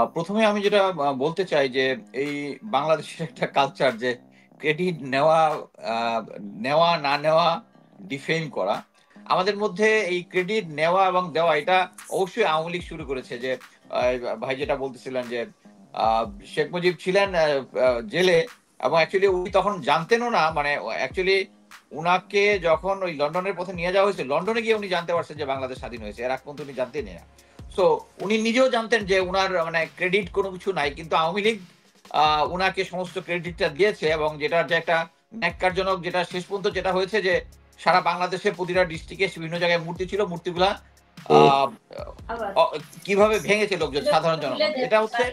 প্রথমে আমি যেটা বলতে চাই যে এই বাংলাদেশের একটা কালচার যে ক্রেডিট নেওয়া, আ নেওয়া না নেওয়া, ডিফেম করা। আমাদের মধ্যে এই ক্রেডিট নেওয়া এবং দেওয়া এটা অবশ্যই আওয়ামী লীগ শুরু করেছে যে আ ভাই যেটা বলতেছিলেন যে আ শেখ মুজিব ছিলেন জেলে এবং অ্যাকচুয়ালি উনি তখন জানতেনও না মানে অ্যাকচুয়ালি উনাকে যখন ওই লন্ডনের পথে নিয়ে যাওয়া হয়েছে, লন্ডনে গিয়ে উনি জানতে পারছেন যে বাংলাদেশ স্বাধীন হয়েছে। এর আগ পর্যন্ত উনি জানতেনই না। সো উনি নিজেও জানতেন যে উনার মানে ক্রেডিট কোনো কিছু নাই। কিন্তু আওয়ামী লীগ উনাকে সমস্ত ক্রেডিটটা দিয়েছে এবং যেটার যে একটা ন্যাক্কারজনক যেটা শেষ পর্যন্ত যেটা হয়েছে যে সারা বাংলাদেশের প্রতিটা ডিস্ট্রিক্টে বিভিন্ন জায়গায় মূর্তি ছিল। মূর্তিগুলা আ হুম, অ কিভাবে ভেঙেছে লোকজন সাধারণ জনগণ। এটা হচ্ছে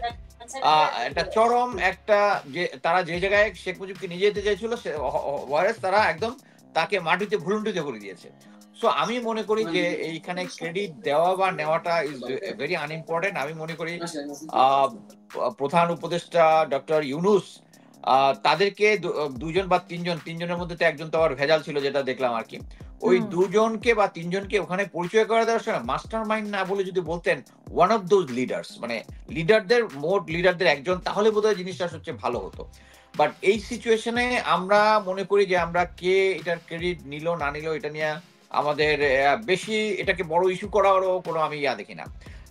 আ একটা চরম একটা যে তারা যে জায়গায় শেখ মুজিবকে নিয়ে যেতে চাইছিল সে ওয়ারেস তারা একদম তাকে মাটিতে ভুলুন্ঠিত করে দিয়েছে। সো আমি মনে করি যে এইখানে ক্রেডিট দেওয়া বা নেওয়াটা ইজ ভেরি আনইম্পোর্টেন্ট। আমি মনে করি আ প্রধান উপদেষ্টা ডক্টর ইউনূস আ তাদেরকে ২ জন বা ৩ জন, ৩ জনের মধ্যে তো একজন তো আবার ভেজাল ছিল যেটা দেখলাম আরকি। ওই হুম। ২ জনকে বা ৩ জনকে ওখানে পরিচয় করে দেওয়ার সময় মাস্টার মাইন্ড না বলে যদি বলতেন, one of those leaders মানে লিডারদের মোট লিডারদের একজন তাহলে বোধহয় জিনিসটা সবচেয়ে ভালো হতো। বাট এই সিচুয়েশন এ আমরা মনে করি যে আমরা কে এটার ক্রেডিট নিল না নিল এটা নিয়ে আমাদের বেশি এটাকে বড় ইস্যু করারও কোনো আমি দেখি না।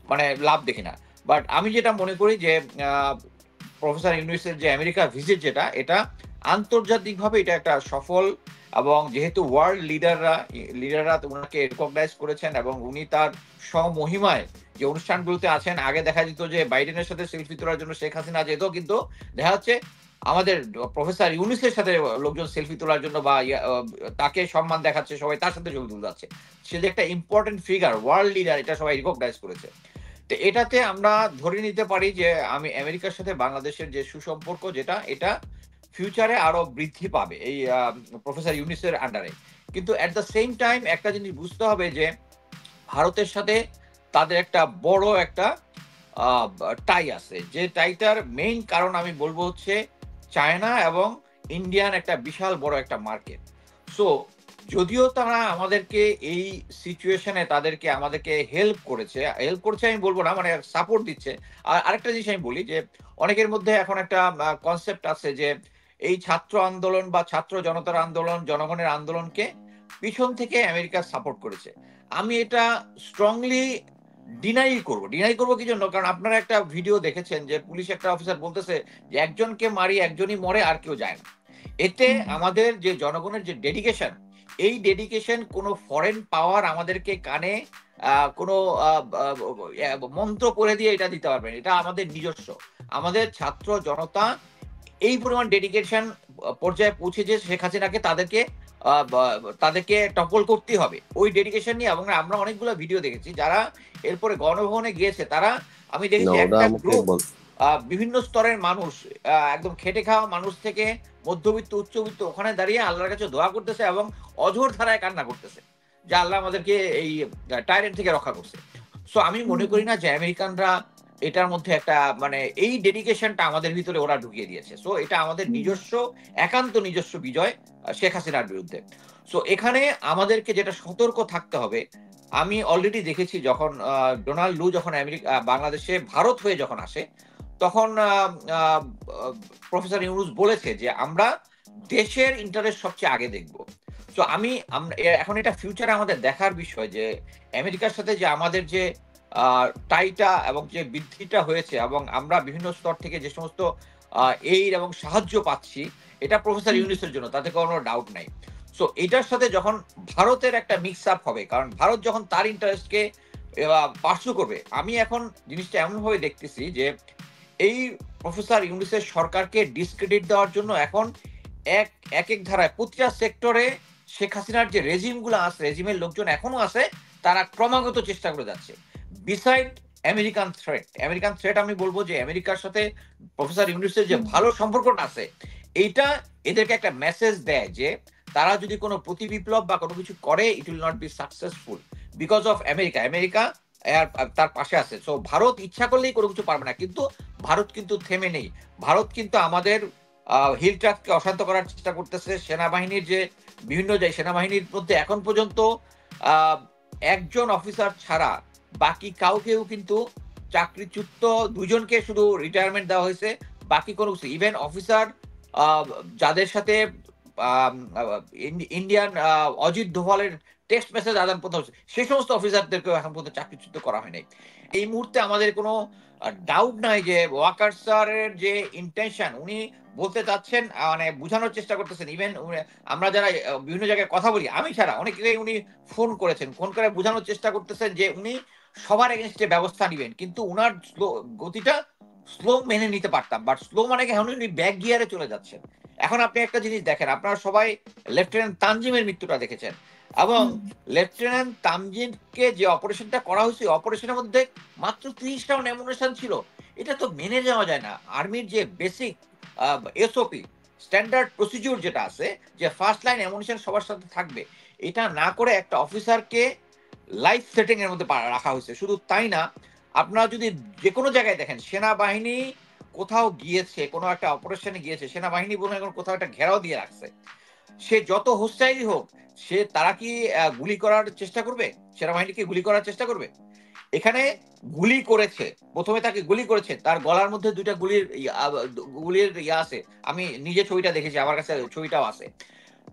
মানে লাভ দেখি না। বাট আমি যেটা মনে করি যে আ প্রফেসর ইউনূসের যে আমেরিকা ভিজিট যেটা, এটা আন্তর্জাতিকভাবে এটা একটা সফল এবং যেহেতু ওয়ার্ল্ড লিডাররা উনাকে রিকগনাইজ করেছেন এবং উনি তার স্বমহিমায় যে অনুষ্ঠানগুলোতে আছেন, আগে দেখা যেত যে বাইডেনের সাথে সেলফি তোলার জন্য শেখ হাসিনা যেত, কিন্তু দেখা যাচ্ছে আমাদের প্রফেসর ইউনূসের সাথে লোকজন সেলফি তোলার জন্য বা তাকে সম্মান দেখাচ্ছে, সবাই তার সাথে ছবি তুলতে যাচ্ছে। সে যে একটা ইম্পোর্টেন্ট ফিগার, ওয়ার্ল্ড লিডার এটা সবাই রিকগনাইজ করেছে। তো এটাতে আমরা ধরে নিতে পারি যে আমি আমেরিকার সাথে বাংলাদেশের যে সুসম্পর্ক যেটা, এটা ফিউচারে আরো বৃদ্ধি পাবে এই প্রফেসর ইউনূসের আন্ডারে। কিন্তু এট দ্য সেম টাইম একটা জিনিস বুঝতে হবে যে ভারতের সাথে তাদের একটা বড় একটা আ টাই আছে। যে টাইটার মেইন কারণ আমি বলব হচ্ছে চায়না এবং ইন্ডিয়ান একটা বিশাল বড় একটা মার্কেট। সো যদিও তারা আমাদেরকে এই সিচুয়েশন এ তাদেরকে আমাদেরকে হেল্প করেছে আমি বলব না মানে সাপোর্ট দিচ্ছে। আরেকটা জিনিস আমি বলি যে অনেকের মধ্যে এখন একটা কনসেপ্ট আছে যে এই ছাত্র আন্দোলন বা ছাত্র জনতার আন্দোলন, জনগণের আন্দোলনকে পিছন থেকে আমেরিকা সাপোর্ট করেছে। আমি এটা স্ট্রংলি ডিনাই করব কি জন্য? কারণ আপনারা একটা ভিডিও দেখেছেন যে পুলিশ একটা অফিসার বলতেছে যে, "একজনকে মারি একজনই মরে আর কেউ যায় না।" এতে হুম, আমাদের যে জনগণের যে ডেডিকেশন, এই ডেডিকেশন কোন ফরেন পাওয়ার আমাদেরকে কানে কোন আ আ মন্ত্র পড়ে দিয়ে এটা দিতে পারবে না। এটা আমাদের নিজস্ব। আমাদের ছাত্র জনতা এই পরিমাণ ডেডিকেশন পর্যায়ে পৌঁছেছে শেখ হাসিনাকে তাদেরকে টপল করতেই হবে। ওই ডেডিকেশন নিয়ে এবং আমরা অনেকগুলো ভিডিও দেখেছি। যারা এরপরে গণভবনে গিয়েছে তারা আমি না দেখেছি ওটা একটা আমাকে গ্রুপ বল বিভিন্ন স্তরের মানুষ একদম খেটে খাওয়া মানুষ থেকে মধ্যবিত্ত, উচ্চবিত্ত ওখানে দাঁড়িয়ে আল্লাহর কাছে দোয়া করতেছে এবং অঝোর ধারায় কান্না করতেছে। যে আল্লাহ আমাদেরকে এই টাইরেন্ট থেকে রক্ষা করছে। সো আমি মনে হুম, করি না যে আমেরিকানরা এটার মধ্যে একটা মানে এই ডেডিকেশনটা আমাদের ভিতরে ওরা ঢুকিয়ে দিয়েছে। সো এটা আমাদের হুম, নিজস্ব একান্ত নিজস্ব বিজয় শেখ হাসিনার বিরুদ্ধে। সো এখানে আমাদেরকে যেটা সতর্ক থাকতে হবে, আমি অলরেডি দেখেছি যখন ডোনাল্ড লু যখন বাংলাদেশে ভারত হয়ে যখন আসে, তখন আ আ আ প্রফেসর ইউনূস বলেছে যে, "আমরা দেশের ইন্টারেস্ট সবচেয়ে আগে দেখব।" সো এখন এটা ফিউচারে আমাদের দেখার বিষয় যে আমেরিকার সাথে যে আমাদের যে আ টাইটা এবং যে বৃদ্ধিটা হয়েছে এবং আমরা বিভিন্ন স্তর থেকে যে সমস্ত আ এইড এবং সাহায্য পাচ্ছি, এটা প্রফেসর হুম, ইউনূসের জন্য তাতে কোনো ডাউট নাই। সো এটার সাথে যখন ভারতের একটা মিক্স আপ হবে, কারণ ভারত যখন তার ইন্টারেস্টকে পার্সু করবে, আমি এখন জিনিসটা এমনভাবে দেখতেছি যে এই প্রফেসর ইউনূসের সরকারকে ডিসক্রেডিট দেওয়ার জন্য এখন এক একেক ধারায় প্রতিটা সেক্টরে শেখ হাসিনার যে রেজিম গুলো আছে, রেজিমের লোকজন এখনো আছে, তারা ক্রমাগত চেষ্টা করে যাচ্ছে। বিসাইড আমেরিকান থ্রেট আমি বলব যে আমেরিকার সাথে প্রফেসর ইউনূসের যে হুম, ভালো সম্পর্কটা আছে, এইটা এদেরকে একটা মেসেজ দেয় যে তারা যদি কোনো প্রতিবিপ্লব বা কোনো কিছু করে, it will not be successful because of America. America তার পাশে আছে। সো ভারত ইচ্ছা করলেই কোনো কিছু পারবে না। কিন্তু ভারত কিন্তু থেমে নেই। ভারত কিন্তু আমাদের হিল ট্রাককে অশান্ত করার চেষ্টা করতেছে। সেনাবাহিনীর যে বিভিন্ন যে সেনাবাহিনীর মধ্যে এখন পর্যন্ত আ একজন অফিসার ছাড়া বাকি কাউকেও কিন্তু চাকরিচ্যুত 2 জনকে শুধু রিটায়ারমেন্ট দেওয়া হয়েছে, বাকি কোনো কিছু ইভেন অফিসার যাদের সাথে ইন্ডিয়ান অজিত দোভালের টেক্সট মেসেজ আদান প্রদান হচ্ছে, সেই সমস্ত অফিসারদেরকেও এখন পর্যন্ত চাকরিচ্যুত করা হয়নি। এই মুহূর্তে আমাদের কোনো ডাউট নাই যে ওয়াকার স্যারের যে ইন্টেনশন, উনি বলতে চাচ্ছেন, মানে বোঝানোর চেষ্টা করতেছেন। ইভেন আমরা যারা বিভিন্ন জায়গায় কথা বলি, আমি ছাড়া অনেকেই উনি ফোন করেছেন, ফোন করে বোঝানোর চেষ্টা করতেছেন যে উনি সবার এগেনস্টে ব্যবস্থা নেবেন, কিন্তু উনার গতিটা স্লো মেনে নিতে পারতাম, বাট স্লো মানে কি এখন উনি ব্যাক গিয়ারে চলে যাচ্ছেন। এখন আপনি একটা জিনিস দেখেন, আপনারা সবাই লেফটেন্যান্ট তানজিমের মৃত্যুটা দেখেছেন, এবং লেফটেন্যান্ট তানজিমকে যে অপারেশনটা করা হয়েছে, অপারেশনের মধ্যে মাত্র 30 রাউন্ড অ্যামুনিশন ছিল। এটা তো মেনে যাওয়া যায় না। আর্মির যে বেসিক এসওপি স্ট্যান্ডার্ড প্রসিডিউর যেটা আছে, যে ফার্স্ট লাইন অ্যামুনিশন সবার সাথে থাকবে, এটা না করে একটা অফিসারকে লাইফ সেটিং এর মধ্যে রাখা হয়েছে। শুধু তাই না, আপনারা যদি যে কোনো জায়গায় দেখেন, সেনাবাহিনী কোথাও গিয়েছে, কোনো একটা অপারেশনে গিয়েছে, সেনাবাহিনী বলে এখন কোথাও একটা ঘেরাও দিয়ে রাখছে, সে যত হোস্টাইলই হোক, তারা কি গুলি করার চেষ্টা করবে? সেনাবাহিনীকে গুলি করার চেষ্টা করবে? এখানে গুলি করেছে, প্রথমে তাকে গুলি করেছে, তার গলার মধ্যে 2টা গুলির ইয়া আছে, আমি নিজে ছবিটা দেখেছি, আমার কাছে ছবিটাও আছে।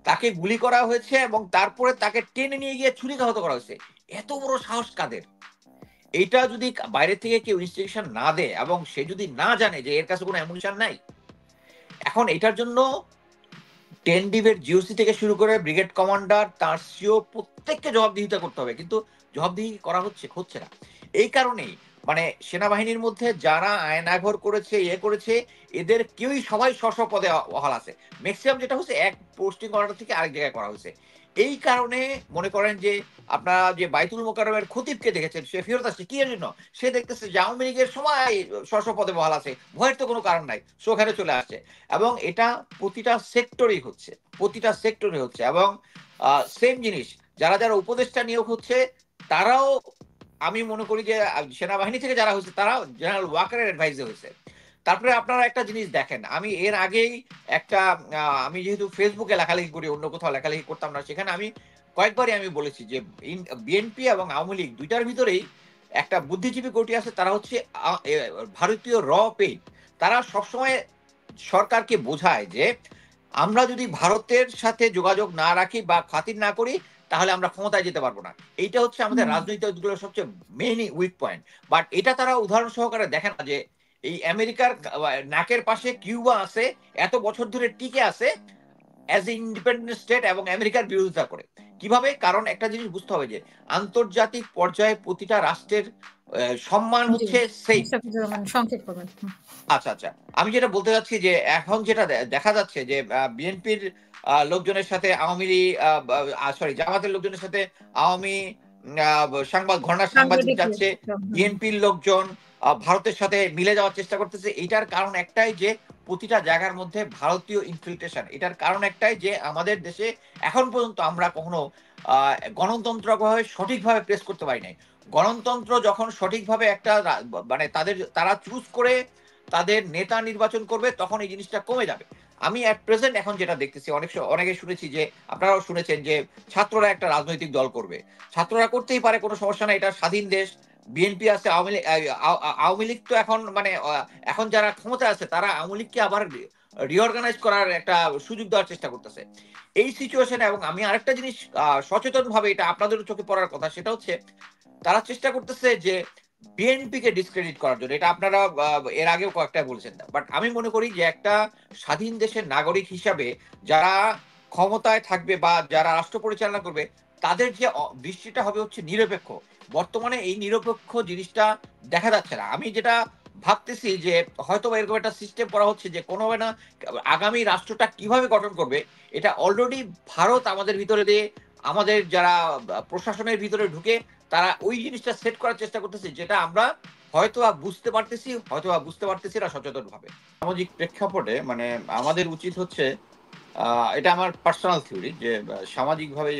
তাকে গুলি করা হয়েছে এবং তারপরে তাকে টেনে নিয়ে গিয়ে ছুরিকাহত করা হয়েছে। এত বড় সাহস কাদের? এইটা যদি বাইরে থেকে কেউ ইনস্ট্রাকশন না দেয়, এবং সে যদি না জানে যে এর কাছে কোনো অ্যামুনিশন নাই, এখন এটার জন্য 10 ডিভের জিওসি থেকে শুরু করে ব্রিগেড কমান্ডার, তার সিও, প্রত্যেককে জবাবদিহিতা করতে হবে, কিন্তু জবাবদিহি করা হচ্ছে না। এই কারণেই মানে সেনাবাহিনীর মধ্যে যারা আয়নাঘর করেছে, করেছে, এদের কেউই সবাই স্ব পদে বহাল আছে। ম্যাক্সিমাম যেটা হচ্ছে এক পোস্টিং অর্ডার থেকে আরেক জায়গায় করা হয়েছে। এই কারণে মনে করেন যে আপনারা যে বাইতুল মোকাররমের খতিবকে দেখেছেন, সে ফেরত আসছে কি এর জন্য? সে দেখতেছে যে আওয়ামী লীগের সময় স্ব পদে বহাল আছে, ভয়ের তো কোনো কারণ নাই, সে ওখানে চলে আসছে। এবং এটা প্রতিটা সেক্টরেই হচ্ছে, প্রতিটা সেক্টরে হচ্ছে। এবং সেম জিনিস যারা যারা উপদেষ্টা নিয়োগ হচ্ছে, তারাও আমি মনে করি যে সেনাবাহিনী থেকে যারা হয়েছে, তারাও জেনারেল ওয়াকারের অ্যাডভাইসে হয়েছে। তারপরে আপনারা একটা জিনিস দেখেন, আমি এর আগেই একটা আমি যেহেতু ফেসবুকে লেখালেখি করি, অন্য কোথাও লেখালেখি করতাম না, সেখানে আমি কয়েকবারই আমি বলেছি যে বিএনপি এবং আওয়ামী লীগ দুইটার ভিতরেই একটা বুদ্ধিজীবী গোষ্ঠী আছে, তারা হচ্ছে ভারতীয় র পেইড। তারা সবসময় সরকারকে বোঝায় যে আমরা যদি ভারতের সাথে যোগাযোগ না রাখি বা খাতির না করি, তাহলে আমরা ক্ষমতায় যেতে পারবো না। এইটা হচ্ছে আমাদের রাজনৈতিক দলগুলোর সবচেয়ে মেইন উইক পয়েন্ট। বাট এটা তারা উদাহরণ সহকারে দেখে না যে এই আমেরিকার নাকের পাশে কিউবা আছে, এত বছর ধরে টিকে আছে অ্যাজ এ ইন্ডিপেন্ডেন্ট স্টেট, এবং আমেরিকার বিরোধিতা করে। কিভাবে? কারণ একটা জিনিস বুঝতে হবে যে আন্তর্জাতিক পর্যায়ে প্রতিটা রাষ্ট্রের সম্মান হচ্ছে সেই। সংক্ষেপ করবেন। আচ্ছা আচ্ছা, আমি যেটা বলতে চাচ্ছি যে এখন যেটা দেখা যাচ্ছে যে বিএনপির লোকজনের সাথে আওয়ামী লীগ, সরি, জামাতের লোকজনের সাথে আওয়ামী ঘটনার সাংবাদিক যাচ্ছে, বিএনপির লোকজন ভারতের সাথে মিলে যাওয়ার চেষ্টা করতেছে। এটার কারণ একটাই যে প্রতিটা জায়গার মধ্যে ভারতীয় ইনফিল্ট্রেশন। এটার কারণ একটাই যে আমাদের দেশে এখন পর্যন্ত আমরা কখনো গণতন্ত্রভাবে সঠিকভাবে প্রেস করতে পারি নাই। গণতন্ত্র যখন সঠিকভাবে একটা মানে তারা চুজ করে তাদের নেতা নির্বাচন করবে, তখন এই জিনিসটা কমে যাবে। আমি অ্যাট প্রেজেন্ট এখন যেটা দেখতেছি, অনেকে শুনেছি যে, আপনারাও শুনেছেন যে ছাত্ররা একটা রাজনৈতিক দল করবে। ছাত্ররা করতেই পারে, কোনো সমস্যা নাই, এটা স্বাধীন দেশ। বিএনপি আছে, আওয়ামী লীগ তো এখন মানে এখন যারা ক্ষমতা আছে, তারা আওয়ামী লীগকে আবার রিঅর্গানাইজ করার একটা সুযোগ দেওয়ার চেষ্টা করতেছে এই সিচুয়েশনে। এবং আমি আরেকটা জিনিস সচেতন ভাবে, এটা আপনাদেরও চোখে পড়ার কথা, সেটা হচ্ছে তারা চেষ্টা করতেছে যে বিএনপি কে ডিসক্রেডিট করার জন্য। এটা আপনারা এর আগেও কয়েকটা বলছেন, বাট আমি মনে করি যে একটা স্বাধীন দেশের নাগরিক হিসাবে যারা ক্ষমতায় থাকবে বা যারা রাষ্ট্র পরিচালনা করবে, তাদের যে দৃষ্টিটা হবে হচ্ছে নিরপেক্ষ। বর্তমানে এই নিরপেক্ষ জিনিসটা দেখা যাচ্ছে না। আমি যেটা ভাবতেছি যে হয়তো এরকম একটা সিস্টেম করা হচ্ছে যে কোনো না আগামী রাষ্ট্রটা কিভাবে গঠন করবে, এটা অলরেডি ভারত আমাদের ভিতরে দিয়ে, আমাদের যারা প্রশাসনের ভিতরে ঢুকে, তারা ওই জিনিসটা সেট করার চেষ্টা করতেছে, যেটা আমরা হয়তো বুঝতে পারতেছি, হয়তো বুঝতে পারতেছি না সচেতন ভাবে। সামাজিক প্রেক্ষাপটে মানে আমাদের উচিত হচ্ছে, এটা আমার পার্সোনাল থিওরি, যে সামাজিকভাবে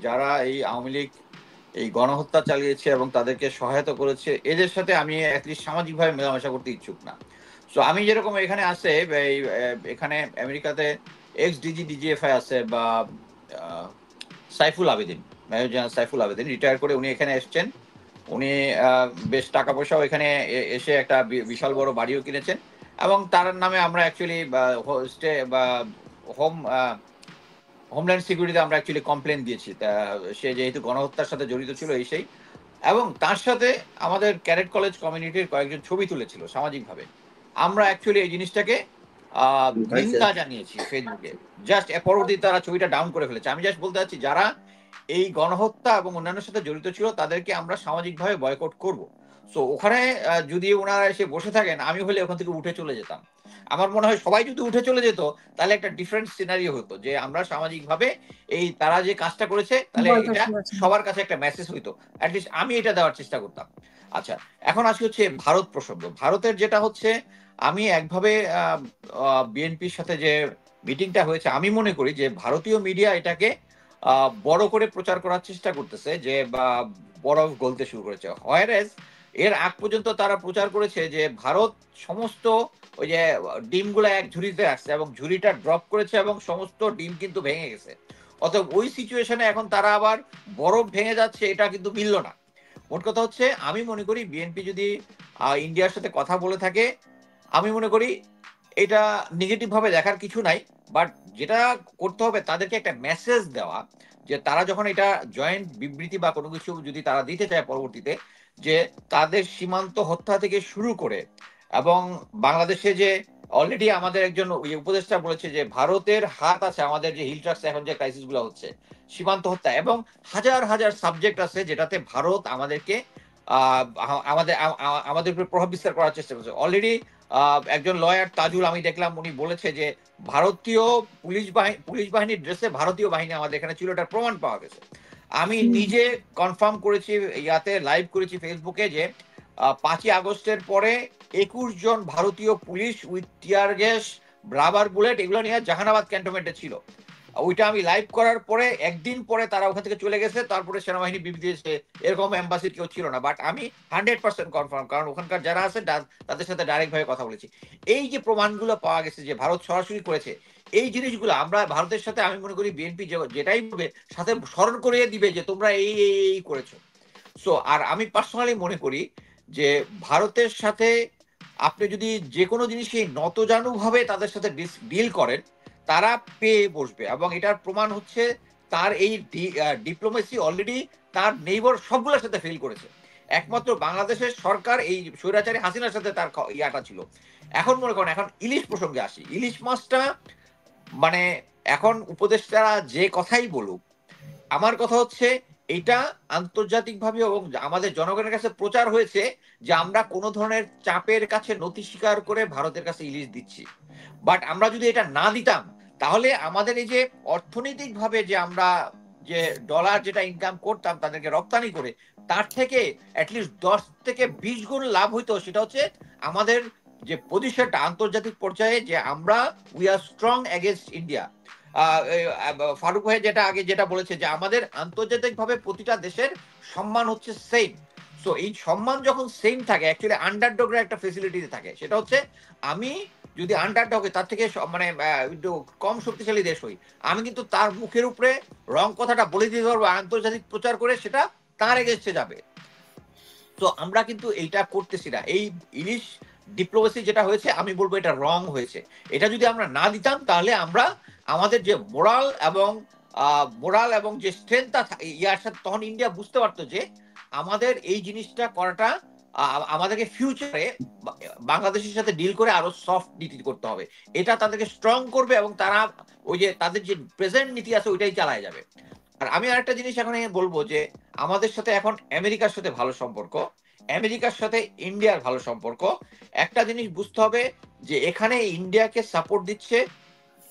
যারা এই আওয়ামী লীগ এই গণহত্যা চালিয়েছে এবং তাদেরকে সহায়তা করেছে, এদের সাথে আমি অ্যাটলিস্ট সামাজিকভাবে মেলামেশা করতে ইচ্ছুক না। সো আমি যেরকম এখানে আছে, এখানে আমেরিকাতে এক্স ডিজিএফআই আছে, বা Saiful Abedin, major general Saiful Abedin retire করে উনি এখানে এসছেন। উনি বেশ টাকা পয়সাও এখানে এসে একটা বিশাল বড় বাড়িও কিনেছেন, এবং তার নামে আমরা অ্যাকচুয়ালি হোস্টে বা হোম হোমল্যান্ড সিকিউরিটিতে আমরা অ্যাকচুয়ালি কমপ্লেন দিয়েছি। সে যেহেতু গণহত্যার সাথে জড়িত ছিল এই সেই, এবং তার সাথে আমাদের ক্যাডেট কলেজ কমিউনিটির কয়েকজন ছবি তুলেছিল সামাজিকভাবে। আমরা অ্যাকচুয়ালি এই জিনিসটাকে নিন্দা জানিয়েছি ফেসবুকে। জাস্ট পরবর্তীতে তারা ছবিটা ডাউন করে ফেলেছে। আমি জাস্ট বলতে চাচ্ছি, যারা এই গণহত্যা এবং অন্যান্যের সাথে জড়িত ছিল তাদেরকে আমরা সামাজিকভাবে বয়কট করব। সো ওখানে যদি ওনারা এসে বসে থাকেন, আমি হলে ওখান থেকে উঠে চলে যেতাম। আমার মনে হয় সবাই যদি উঠে চলে যেত, তাহলে একটা ডিফারেন্ট সিনারিও হতো, যে আমরা সামাজিকভাবে এই তারা যে কাজটা করেছে, তাহলে এটা সবার কাছে একটা মেসেজ হইতো। অ্যাটলিস্ট আমি এটা দেওয়ার চেষ্টা করতাম। আচ্ছা, এখন আসি হচ্ছে ভারত প্রসঙ্গ। ভারতের যেটা হচ্ছে, আমি একভাবে বিএনপির সাথে যে মিটিংটা হয়েছে, আমি মনে করি যে ভারতীয় মিডিয়া এটাকে বড় করে প্রচার করার চেষ্টা করতেছে, যে বড় গলতে শুরু করেছে। হোয়ারেজ এর আগ পর্যন্ত তারা প্রচার করেছে যে ভারত সমস্ত ওই যে ডিমগুলো এক ঝুড়িতে রাখছে এবং ঝুড়িটা ড্রপ করেছে এবং সমস্ত ডিম কিন্তু ভেঙে গেছে। অতএব ওই সিচুয়েশনে এখন তারা আবার বরফ ভেঙে যাচ্ছে, এটা কিন্তু মিলল না। মোট কথা হচ্ছে, আমি মনে করি বিএনপি যদি ইন্ডিয়ার সাথে কথা বলে থাকে, আমি মনে করি এটা নেগেটিভ ভাবে দেখার কিছু নাই। বাট যেটা করতে হবে, তাদেরকে একটা মেসেজ দেওয়া, যে তারা যখন এটা জয়েন্ট বিবৃতি বা কোনো কিছু যদি তারা দিতে চায় পরবর্তীতে, যে তাদের সীমান্ত হত্যা থেকে শুরু করে, এবং বাংলাদেশে যে অলরেডি আমাদের একজন উপদেষ্টা বলেছে যে ভারতের হাত আছে আমাদের যে হিল ট্রাক্স এখন যে ক্রাইসিস গুলো হচ্ছে, সীমান্ত হত্যা, এবং হাজার হাজার সাবজেক্ট আছে যেটাতে ভারত আমাদেরকে আমাদের আমাদের উপর প্রভাব বিস্তার করার চেষ্টা করছে। অলরেডি একজন লয়ার তাজুল, আমি দেখলাম, উনি বলেছে যে ভারতীয় পুলিশ বাহিনীর ড্রেসে ভারতীয় বাহিনী আমাদের এখানে ছিল, এটার প্রমাণ পাওয়া গেছে। আমি নিজে কনফার্ম করেছি, ইয়াতে লাইভ করেছি ফেসবুকে, যে 5ই আগস্টের পরে 21 জন ভারতীয় police with tear gas, rubber bullet এগুলো নিয়ে জাহানাবাদ ক্যান্টনমেন্টে ছিল। ওইটা আমি লাইভ করার পরে একদিন পরে তারা ওখান থেকে চলে গেছে। তারপরে সেনাবাহিনী বিবৃতি দিয়েছে, এরকম এম্বাসির কেউ ছিল না। বাট আমি 100% কনফার্ম, কারণ ওখানকার যারা আছে তাদের সাথে ডাইরেক্ট ভাবে কথা বলেছি। এই যে প্রমাণগুলো পাওয়া গেছে যে ভারত সরাসরি করেছে, এই জিনিসগুলো আমরা ভারতের সাথে, আমি মনে করি বিএনপি যেটাই বলবে সাথে স্মরণ করিয়ে দিবে যে তোমরা এই এই এই করেছো। সো আর আমি পার্সোনালি মনে করি যে ভারতের সাথে আপনি যদি যে কোনো জিনিসই নতজানু ভাবে তাদের সাথে ডিল করেন, তারা পেয়ে বসবে। এবং এটার প্রমাণ হচ্ছে, তার এই ডিপ্লোমেসি অলরেডি তার নেইবার সবগুলোর সাথে ফেল করেছে। একমাত্র বাংলাদেশের সরকার এই স্বৈরাচারী হাসিনার সাথে তার ইয়াটা ছিল। এখন মনে করেন, এখন ইলিশ প্রসঙ্গে আসি। ইলিশ মাছটা মানে এখন উপদেষ্টারা যে কথাই বলুক, আমার কথা হচ্ছে, এটা আন্তর্জাতিকভাবে এবং আমাদের জনগণের কাছে প্রচার হয়েছে যে আমরা কোনো ধরনের চাপের কাছে নথি স্বীকার করে ভারতের কাছে ইলিশ দিচ্ছি। বাট আমরা যদি এটা না দিতাম, তাহলে আমাদের এই যে অর্থনৈতিকভাবে যে আমরা যে ডলার যেটা ইনকাম করতাম তাদেরকে রপ্তানি করে, তার থেকে অ্যাটলিস্ট 10 থেকে 20 গুণ লাভ হইতো। সেটা হচ্ছে আমাদের যে পজিশনটা আন্তর্জাতিক পর্যায়ে, যে আমরা we are strong against India. Farooq ভাই যেটা বলেছে, যে আমাদের আন্তর্জাতিকভাবে প্রতিটা দেশের সম্মান হচ্ছে সেম। সো এই সম্মান যখন সেম থাকে, অ্যাকচুয়ালি আন্ডারডগের একটা ফেসিলিটি থাকে, সেটা হচ্ছে আমি যদি আন্ডারডগ তার থেকে মানে একটু কম শক্তিশালী দেশ হই, আমি কিন্তু তার মুখের উপরে রং কথাটা বলে দিতে পারবো, আন্তর্জাতিক প্রচার করে সেটা তার এগেস্টে যাবে। তো আমরা কিন্তু এইটা করতেছি না। এই ইলিশ ডিপ্লোমেসি যেটা হয়েছে, আমি বলবো এটা রং হয়েছে। এটা যদি আমরা না দিতাম, তাহলে আমরা আমাদের যে মোরাল এবং যে স্ট্রেংথটা ইয়ার সাথে, তখন ইন্ডিয়া বুঝতে পারতো যে আমাদের এই জিনিসটা করাটা আমাদেরকে ফিউচারে বাংলাদেশের সাথে ডিল করে আরো সফট নীতি করতে হবে। এটা তাদেরকে স্ট্রং করবে এবং তারা ওই যে তাদের যে প্রেজেন্ট নীতি আছে ওইটাই চালায় যাবে। আর আমি আরেকটা জিনিস এখন বলবো, যে আমাদের সাথে এখন আমেরিকার সাথে ভালো সম্পর্ক, আমেরিকার সাথে ইন্ডিয়ার ভালো সম্পর্ক। একটা জিনিস বুঝতে হবে, যে এখানে ইন্ডিয়াকে সাপোর্ট দিচ্ছে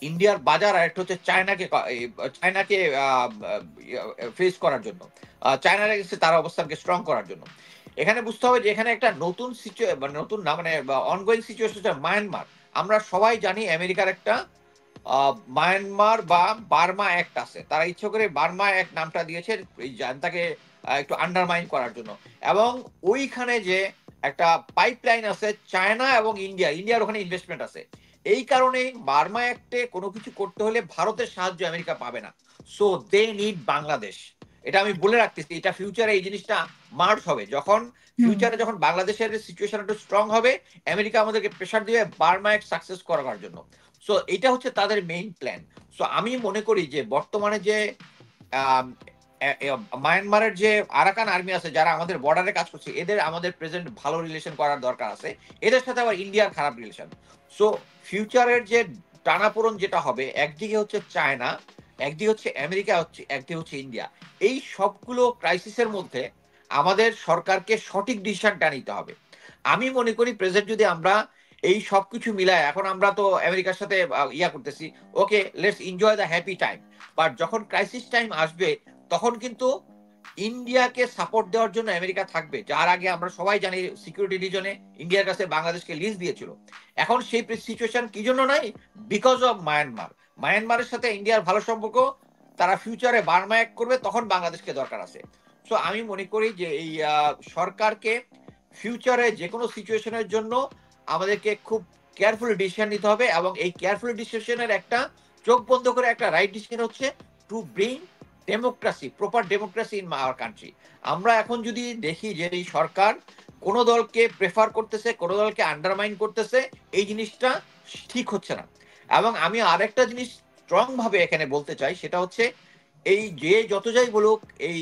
ইন্ডিয়ার বাজার, আর একটা হচ্ছে চায়নাকে ফেস করার জন্য, চায়নার তার অবস্থানকে স্ট্রং করার জন্য। এখানে বুঝতে হবে যে এখানে একটা নতুন নতুন না, মানে অনগোয়িং সিচুয়েশন হচ্ছে মায়ানমার। আমরা সবাই জানি আমেরিকার একটা মায়ানমার বা বার্মা অ্যাক্ট আছে, তারা ইচ্ছে করে বার্মা অ্যাক্ট নামটা দিয়েছে এই জানতাকে একটু আন্ডারমাইন করার জন্য। এবং ওইখানে যে একটা পাইপলাইন আছে চায়না এবং ইন্ডিয়ার ওখানে ইনভেস্টমেন্ট আছে। এই কারণে বার্মা অ্যাক্টে কোনো কিছু করতে হলে ভারতের সাহায্য আমেরিকা পাবে না। So they need Bangladesh. এটা আমি বলে রাখতেছি, এটা ফিউচারে এই জিনিসটা মার্চ হবে, যখন ফিউচারে যখন বাংলাদেশের সিচুয়েশন একটু স্ট্রং হবে, আমেরিকা আমাদেরকে প্রেশার দিবে বার্মা এক সাকসেস করার জন্য। সো এটা হচ্ছে তাদের মেইন প্ল্যান। সো আমি মনে করি যে বর্তমানে যে মায়ানমারের যে আরাকান আর্মি আছে যারা আমাদের বর্ডারে কাজ করছে, এদের আমাদের প্রেজেন্ট ভালো রিলেশন করার দরকার আছে, এদের সাথে আবার ইন্ডিয়ার খারাপ রিলেশন। সো ফিউচারের যে টানাপোড়ন যেটা হবে, একদিকে হচ্ছে চায়না, একদিকে হচ্ছে আমেরিকা, হচ্ছে একদিকে হচ্ছে ইন্ডিয়া। এই সবগুলো ক্রাইসিসের মধ্যে আমাদের সরকারকে সঠিক ডিসিশনটা নিতে হবে। আমি মনে করি প্রেজেন্ট যদি আমরা এই সবকিছু মিলায়, এখন আমরা তো আমেরিকার সাথে ইয়া করতেছি, okay let's enjoy the happy time, but যখন ক্রাইসিস টাইম আসবে তখন কিন্তু ইন্ডিয়াকে সাপোর্ট দেওয়ার জন্য আমেরিকা থাকবে। যার আগে আমরা সবাই জানি সিকিউরিটি রিজনে ইন্ডিয়ার কাছে বাংলাদেশকে লিজ দিয়েছিল। এখন সেই সিচুয়েশন কি জন্য নাই? Because of Myanmar. মায়ানমারের সাথে ইন্ডিয়ার ভালো সম্পর্ক, তারা ফিউচারে বার্মা এক করবে, তখন বাংলাদেশকে দরকার আছে। সো আমি মনে করি যে এই সরকারকে ফিউচারে যে কোনো সিচুয়েশনের জন্য আমাদেরকে খুব কেয়ারফুল ডিসিশন নিতে হবে, এবং এই কেয়ারফুল ডিসিশনের একটা চোখ বন্ধ করে একটা রাইট ডিসিশন হচ্ছে to bring democracy, proper democracy in our country. আমরা এখন যদি দেখি যে এই সরকার কোন দলকে প্রেফার করতেছে, কোন দলকে আন্ডারমাইন করতেছে, এই জিনিসটা ঠিক হচ্ছে না। এবং আমি আরেকটা জিনিস স্ট্রং ভাবে এখানে বলতে চাই, সেটা হচ্ছে এই যে যত যাই বলুক এই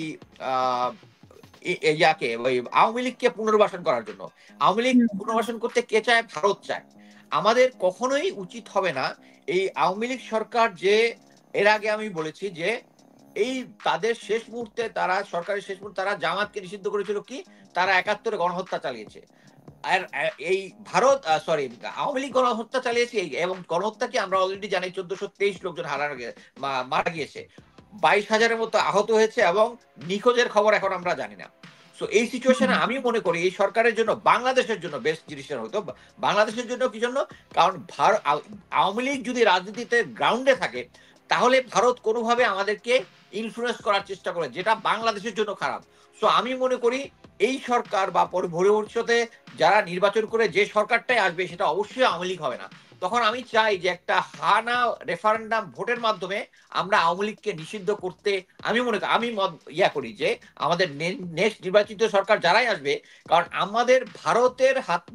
ইয়াকে ওই আওয়ামী লীগকে পুনর্বাসন করার জন্য, আওয়ামী লীগ পুনর্বাসন করতে কে চায়? ভারত চায়। আমাদের কখনোই উচিত হবে না এই আওয়ামী লীগ সরকার, যে এর আগে আমি বলেছি যে এই তাদের শেষ মুহূর্তে, তারা সরকারের শেষ মুহূর্তে তারা জামাতকে নিষিদ্ধ করেছিল, কি তারা ৭১ গণহত্যা চালিয়েছে। আর এই ভারত সরি আওয়ামী লীগ গণহত্যা চালিয়েছে, এবং গণহত্যা কি আমরা অলরেডি জানি ১৪২৩ লোকজন মারা গিয়েছে, ২২,০০০-এর মতো আহত হয়েছে, এবং নিখোঁজের খবর এখন আমরা জানি না। সো এই সিচুয়েশনে আমি মনে করি এই সরকারের জন্য, বাংলাদেশের জন্য বেস্ট ডিসিশন হতো। বাংলাদেশের জন্য কি জন্য? কারণ আওয়ামী লীগ যদি রাজনীতিতে গ্রাউন্ডে থাকে, তাহলে ভারত কোনোভাবে আমাদেরকে ইনফ্লুয়েন্স করার চেষ্টা করে, যেটা বাংলাদেশের জন্য খারাপ। সো আমি মনে করি এই সরকার বা ভবিষ্যতে যারা নির্বাচন করে যে সরকারটাই আসবে, সেটা অবশ্যই আওয়ামী লীগ হবে না। তখন আমি চাই যে একটা হানা রেফারেন্ডাম ভোটের মাধ্যমে আমরা আওয়ামী লীগকে নিষিদ্ধ করতে, আমি মনে করি, আমি করি যে আমাদের নেক্সট নির্বাচিত সরকার যারাই আসবে, কারণ আমাদের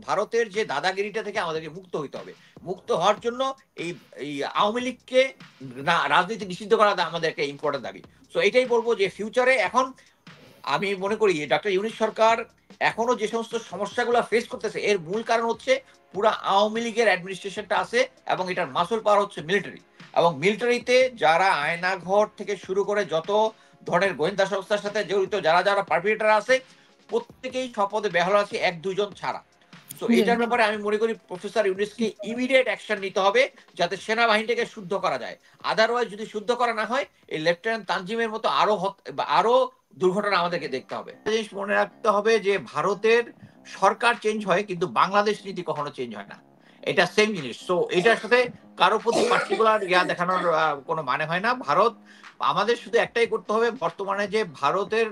ভারতের যে দাদাগিরিটা থেকে আমাদেরকে মুক্ত হইতে হবে। মুক্ত হওয়ার জন্য এই আওয়ামী লীগকে রাজনীতি নিষিদ্ধ করা আমাদের একটা ইম্পর্টেন্ট দাবি। সো এটাই বলবো যে ফিউচারে এখন আমি মনে করি ডক্টর ইউনূস সরকার এখনো যে সমস্ত সমস্যাগুলো ফেস করতেছে, এর মূল কারণ হচ্ছে পুরো আওয়ামী লীগের অ্যাডমিনিস্ট্রেশনটা আছে, এবং এটার মাসুল পাওয়ার হচ্ছে মিলিটারি। এবং মিলিটারিতে যারা আয়নাঘর থেকে শুরু করে যত ধরনের গোয়েন্দা সংস্থার সাথে জড়িত যারা যারা পারপিটেটর আছে, প্রত্যেকেই শপথে বেহাল আছে, ১-২ জন ছাড়া। তো এটার ব্যাপারে আমি মনে করি প্রফেসর ইউনূসকে ইমিডিয়েট অ্যাকশন নিতে হবে, যাতে সেনাবাহিনীটাকে শুদ্ধ করা যায়। আদারওয়াইজ যদি শুদ্ধ করা না হয়, এই লেফটেন্যান্ট তানজিমের মতো আরো দুর্ঘটনা আমাদেরকে দেখতে হবে। জিনিস মনে রাখতে হবে যে ভারতের সরকার চেঞ্জ হয়, কিন্তু বাংলাদেশ নীতি কখনো চেঞ্জ হয় না। এটা সেম জিনিস। সো এটার সাথে কারো প্রতি পার্টিকুলার দেখানোর কোনো মানে হয় না। আমাদের শুধু একটাই করতে হবে, বর্তমানে যে ভারতের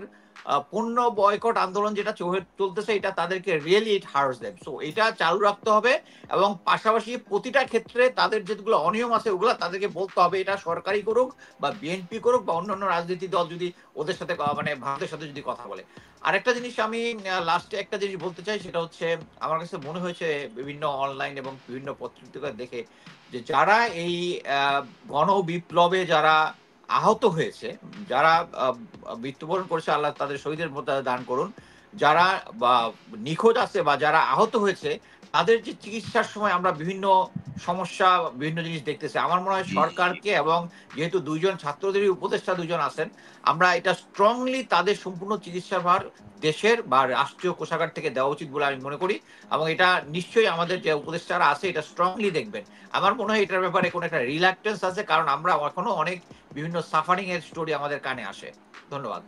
পণ্য বয়কট আন্দোলন যেটা চলতেছে, এটা তাদেরকে really it hurts them. So এটা চালু রাখতে হবে, এবং পাশাপাশি প্রতিটা ক্ষেত্রে তাদের যেগুলো অনিয়ম আছে ওগুলো তাদেরকে বলতে হবে, এটা সরকারি করুক বা বিএনপি করুক বা অন্যান্য রাজনীতি দল যদি ওদের সাথে মানে ভারতের সাথে যদি কথা বলে। আরেকটা জিনিস আমি লাস্টে একটা জিনিস বলতে চাই, সেটা হচ্ছে আমার কাছে মনে হয়েছে বিভিন্ন অনলাইন এবং বিভিন্ন পত্রিকা দেখে, যে যারা এই গণ বিপ্লবে যারা আহত হয়েছে, যারা মৃত্যুবরণ করেছে, আল্লাহ তাদের শহীদের মধ্যে দান করুন, যারা বা নিখোঁজ আছে বা যারা আহত হয়েছে, তাদের যে চিকিৎসার সময় আমরা বিভিন্ন সমস্যা, বিভিন্ন জিনিস দেখতেছি। আমার মনে হয় সরকারকে, এবং যেহেতু ২ জন ছাত্রদেরই উপদেষ্টা ২ জন আছেন, আমরা এটা স্ট্রংলি তাদের সম্পূর্ণ চিকিৎসার ভার দেশের বা রাষ্ট্রীয় কোষাগার থেকে দেওয়া উচিত বলে আমি মনে করি, এবং এটা নিশ্চয়ই আমাদের যে উপদেষ্টারা আছে এটা স্ট্রংলি দেখবেন। আমার মনে হয় এটার ব্যাপারে কোনো একটা রিল্যাক্টেন্স আছে, কারণ আমরা এখনো অনেক বিভিন্ন সাফারিং এর স্টোরি আমাদের কানে আসে। ধন্যবাদ।